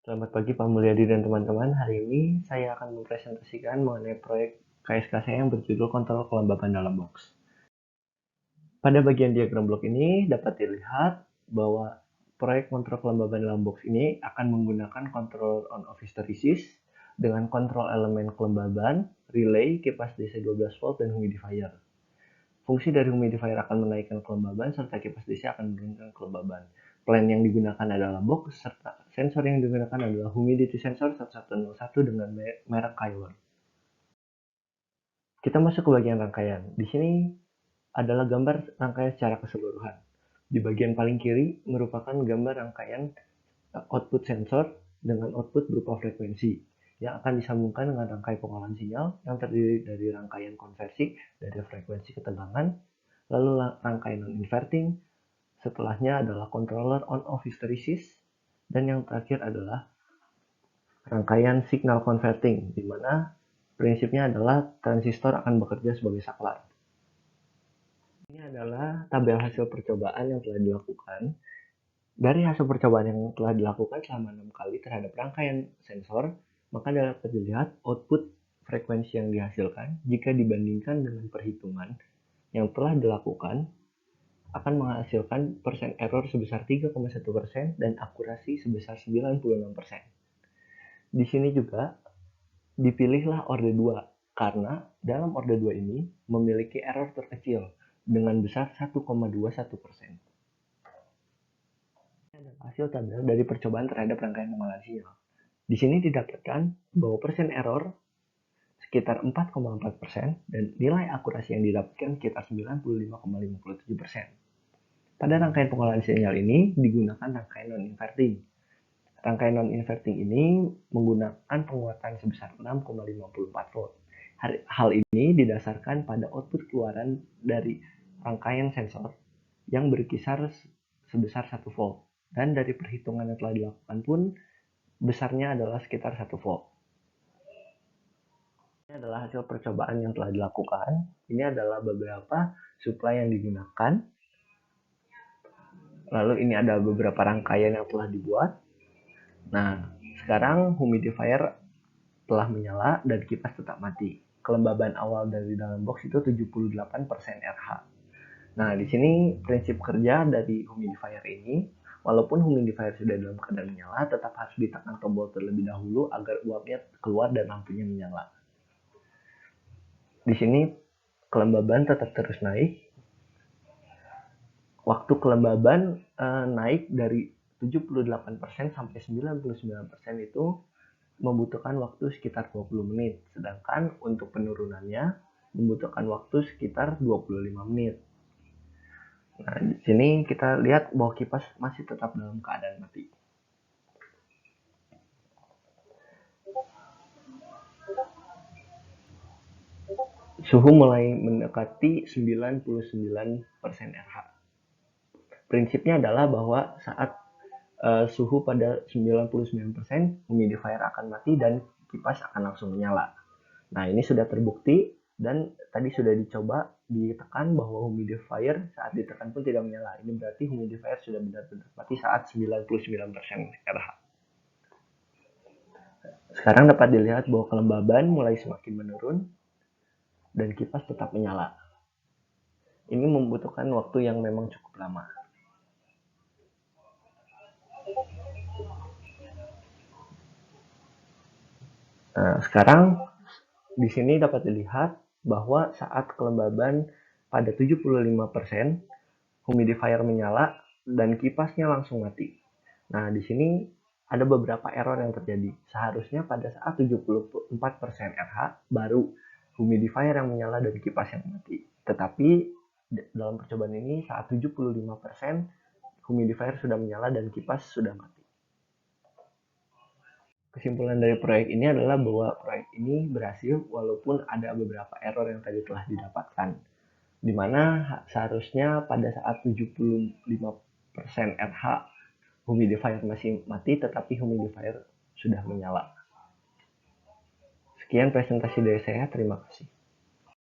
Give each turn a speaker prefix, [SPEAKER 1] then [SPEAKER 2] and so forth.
[SPEAKER 1] Selamat pagi Pak Mulyadi dan teman-teman. Hari ini saya akan mempresentasikan mengenai proyek KSK saya yang berjudul Kontrol Kelembaban dalam Box. Pada bagian diagram blok ini dapat dilihat bahwa proyek kontrol kelembaban dalam box ini akan menggunakan kontrol on-off hysteresis dengan kontrol elemen kelembaban, relay, kipas DC 12 volt, dan humidifier. Fungsi dari humidifier akan menaikkan kelembaban serta kipas DC akan menurunkan kelembaban. Plan yang digunakan adalah box serta sensor yang digunakan adalah humidity sensor 1101 dengan merek Kyler. Kita masuk ke bagian rangkaian. Di sini adalah gambar rangkaian secara keseluruhan. Di bagian paling kiri merupakan gambar rangkaian output sensor dengan output berupa frekuensi yang akan disambungkan dengan rangkaian pengolahan sinyal yang terdiri dari rangkaian konversi dari frekuensi ketegangan, lalu rangkaian non-inverting, setelahnya adalah controller on-off hysteresis, dan yang terakhir adalah rangkaian signal converting, di mana prinsipnya adalah transistor akan bekerja sebagai saklar. Ini adalah tabel hasil percobaan yang telah dilakukan. Dari hasil percobaan yang telah dilakukan selama 6 kali terhadap rangkaian sensor, maka dapat dilihat output frekuensi yang dihasilkan jika dibandingkan dengan perhitungan yang telah dilakukan akan menghasilkan persen error sebesar 3,1% dan akurasi sebesar 96%. Di sini juga dipilihlah orde 2 karena dalam orde 2 ini memiliki error terkecil dengan besar 1,21%. Hasil tabel dari percobaan terhadap rangkaian pengolahan sinyal. Di sini didapatkan bahwa persen error sekitar 4,4% dan nilai akurasi yang didapatkan sekitar 95,57%. Pada rangkaian pengolahan sinyal ini digunakan rangkaian non-inverting. Rangkaian non-inverting ini menggunakan penguatan sebesar 6,54 volt. Hal ini didasarkan pada output keluaran dari rangkaian sensor yang berkisar sebesar 1 volt. Dan dari perhitungan yang telah dilakukan pun besarnya adalah sekitar 1 volt. Ini adalah hasil percobaan yang telah dilakukan. Ini adalah beberapa supply yang digunakan. Lalu ini ada beberapa rangkaian yang telah dibuat. Nah, sekarang humidifier telah menyala dan kipas tetap mati. Kelembaban awal dari dalam box itu 78% RH. Nah, di sini prinsip kerja dari humidifier ini, walaupun humidifier sudah dalam keadaan menyala, tetap harus ditekan tombol terlebih dahulu agar uapnya keluar dan lampunya menyala. Di sini kelembaban tetap terus naik. Waktu kelembaban naik dari 78% sampai 99% itu membutuhkan waktu sekitar 20 menit. Sedangkan untuk penurunannya membutuhkan waktu sekitar 25 menit. Nah, di sini kita lihat bahwa kipas masih tetap dalam keadaan mati. Suhu mulai mendekati 99% RH. Prinsipnya adalah bahwa saat suhu pada 99%, humidifier akan mati dan kipas akan langsung menyala. Nah, ini sudah terbukti dan tadi sudah dicoba ditekan bahwa humidifier saat ditekan pun tidak menyala. Ini berarti humidifier sudah benar-benar mati saat 99% RH. Sekarang dapat dilihat bahwa kelembaban mulai semakin menurun dan kipas tetap menyala. Ini membutuhkan waktu yang memang cukup lama. Nah, sekarang di sini dapat dilihat bahwa saat kelembaban pada 75%, humidifier menyala dan kipasnya langsung mati. Nah, di sini ada beberapa error yang terjadi. Seharusnya pada saat 74% RH baru humidifier yang menyala dan kipas yang mati. Tetapi dalam percobaan ini saat 75% humidifier sudah menyala dan kipas sudah mati. Kesimpulan dari proyek ini adalah bahwa proyek ini berhasil walaupun ada beberapa error yang tadi telah didapatkan. Di mana seharusnya pada saat 75% RH humidifier masih mati, tetapi humidifier sudah menyala. Sekian presentasi dari saya, terima kasih.